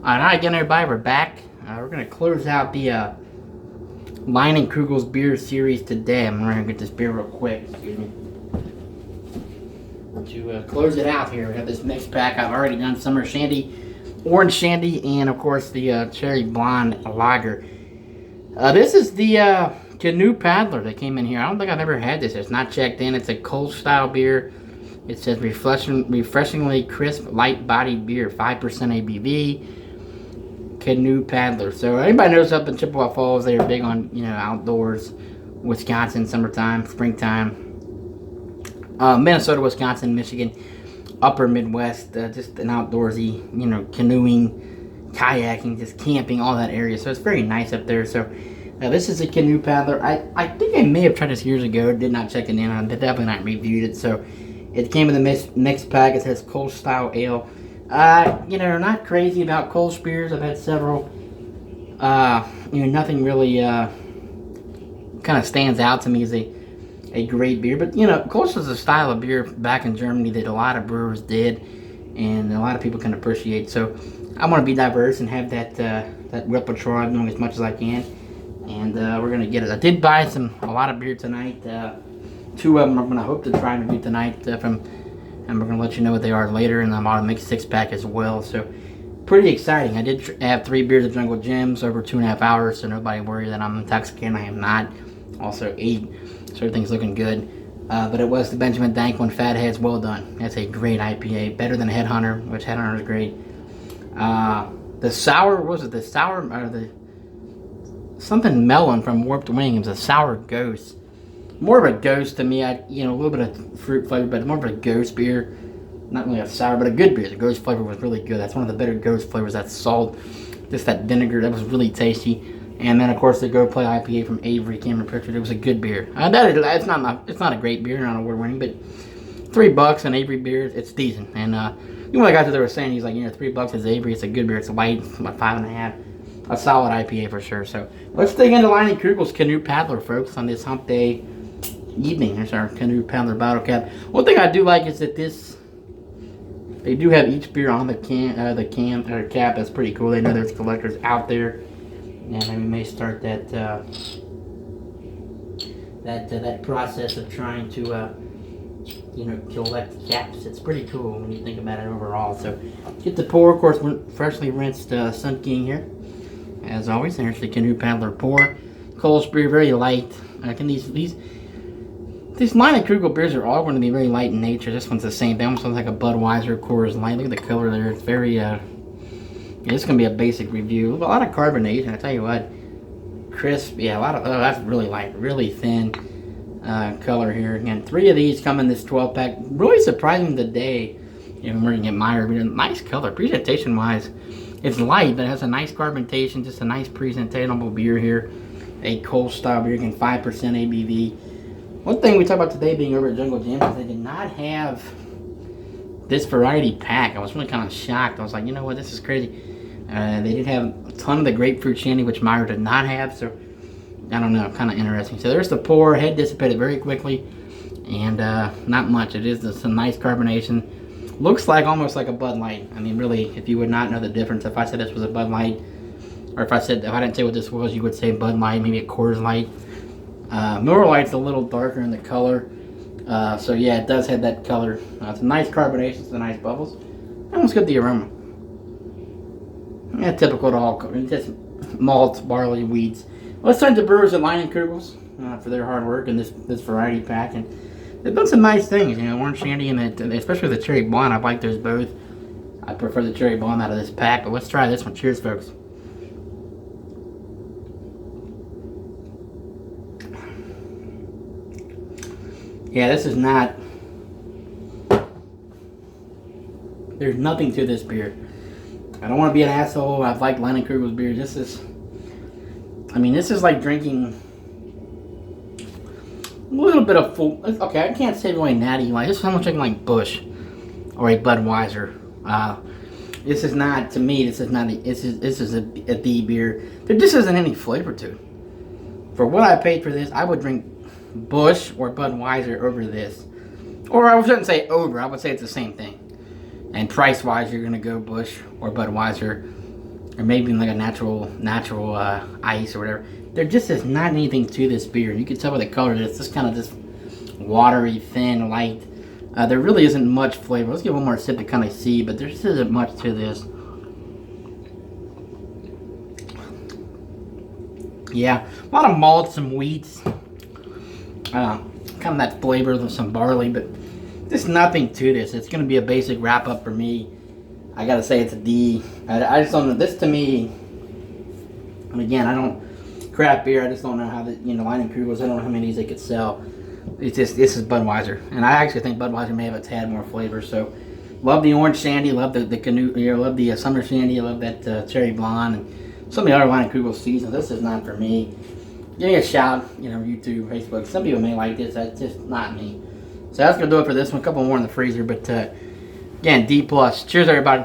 Alright, again, everybody, we're back. We're going to close out the Leinenkiugels beer series today. I'm going to get this beer real quick. Excuse me. To close it out here, we have this mixed pack. I've already done Summer Shandy, Orange Shandy, and of course the Cherry Blonde Lager. This is the Canoe Padler that came in here. I don't think I've ever had this. It's not checked in. It's a cold style beer. It says refreshingly crisp, light-bodied beer, 5% ABV. Canoe Padler. So anybody knows up in Chippewa Falls, they are big on outdoors. Wisconsin, summertime, springtime. Minnesota, Wisconsin, Michigan, upper Midwest, just an outdoorsy, canoeing, kayaking, just camping, all that area. So it's very nice up there. So this is a Canoe Padler. I think I may have tried this years ago. Did not check it in. I definitely not reviewed it. So it came in the mixed pack. It says cold style ale. Not crazy about Kolsch beers. I've had several. Nothing really kind of stands out to me as a great beer. But Kolsch is a style of beer back in Germany that a lot of brewers did, and a lot of people can appreciate. So I want to be diverse and have that repertoire. I'm doing as much as I can, and we're gonna get it. I did buy a lot of beer tonight. Two of them I'm gonna hope to try and review tonight and we're going to let you know what they are later, and I'm on a mixed six-pack as well, so pretty exciting. I did have 3 beers of Jungle Gems over 2.5 hours, so nobody worry that I'm intoxicated. I am not. Also 8, so everything's looking good. But it was the Benjamin Dank one, Fatheads. Well done. That's a great IPA, better than Headhunter, which Headhunter is great. The sour, what was it? The sour, or the something melon from Warped Wing. It was a sour ghost. More of a ghost to me. A little bit of fruit flavor, but more of a ghost beer. Not really a sour, but a good beer. The ghost flavor was really good. That's one of the better ghost flavors. That salt, just that vinegar, that was really tasty. And then of course the Go Play IPA from Avery Cameron Pritchard. It was a good beer. It's not a great beer, not award winning, but $3 on Avery beers, it's decent. And one of the guys that they were saying, he's like, $3 is Avery. It's a good beer. It's light, it's about 5.5. A solid IPA for sure. So let's dig into Leinenkiugels Canoe Padler, folks, on this hump day evening. There's our Canoe Padler bottle cap. One thing I do like is that they do have each beer on the can or cap. That's pretty cool. They know there's collectors out there, and we may start that process of trying to collect caps. It's pretty cool when you think about it overall. So get the pour, of course, freshly rinsed Sun King here, as always. There's the Canoe Padler pour. Kolsch beer, very light. I can these Leinenkiugel beers are all going to be very light in nature. This one's the same. They almost look like a Budweiser Coors Light. Look at the color there. It's very, it's going to be a basic review. A lot of carbonation. I tell you what. Crisp. Yeah, that's really light. Really thin color here. Again, 3 of these come in this 12-pack. Really surprising today. We're going to get Meyer. Nice color. Presentation-wise, it's light, but it has a nice carbonation. Just a nice presentable beer here. A Kolsch style beer. Again, 5% ABV. One thing we talked about today being over at Jungle Gems is they did not have this variety pack. I was really kind of shocked. I was like, you know what, this is crazy. They did have a ton of the grapefruit shandy, which Meyer did not have, so I don't know, kind of interesting. So there's the pour. Head dissipated very quickly, and not much. It is just some nice carbonation. Looks like almost like a Bud Light. I mean, really, if you would not know the difference, if I said this was a Bud Light, or if I didn't say what this was, you would say Bud Light, maybe a Coors Light. Miller Lite's a little darker in the color, so yeah, it does have that color. It's a nice carbonation, it's a nice bubbles. And let's get the aroma. Yeah, typical to all, just malt, barley, wheats. Let's thank the brewers at Leinenkiugels for their hard work in this variety pack, and they've done some nice things. Orange Shandy and especially the Cherry Blonde. I like those both. I prefer the Cherry Blonde out of this pack, but let's try this one. Cheers, folks. Yeah, this is not, there's nothing to this beer. I don't want to be an asshole. I've liked Leinenkiugels beer. This is like drinking a little bit of full, okay, I can't say really natty. This is almost drinking like Busch or a Budweiser. This is not, to me, this is a D beer. There just isn't any flavor to it. For what I paid for this, I would drink Busch or Budweiser over this. Or I shouldn't say over, I would say it's the same thing. And price-wise, you're going to go Busch or Budweiser or maybe like a natural ice or whatever. There just is not anything to this beer. You can tell by the color that it's just kind of just watery, thin, light. There really isn't much flavor. Let's get one more sip to kind of see, but there just isn't much to this. Yeah, a lot of malt, some wheats, kind of that flavor of some barley, but just nothing to this. It's going to be a basic wrap up for me. I gotta say it's a D. I just don't know. This to me, and again, I don't craft beer. I just don't know how the Leinenkiugels. I don't know how many of these they could sell. It's just, this is Budweiser, and I actually think Budweiser may have a tad more flavor. So, love the orange shandy, love the Canoe, love the summer shandy, I love that cherry blonde, and some of the other Leinenkiugel seasons. This is not for me. Give me a shout, YouTube, Facebook. Some people may like this. That's just not me. So that's gonna do it for this one. A couple more in the freezer, but again, D+. Cheers, everybody.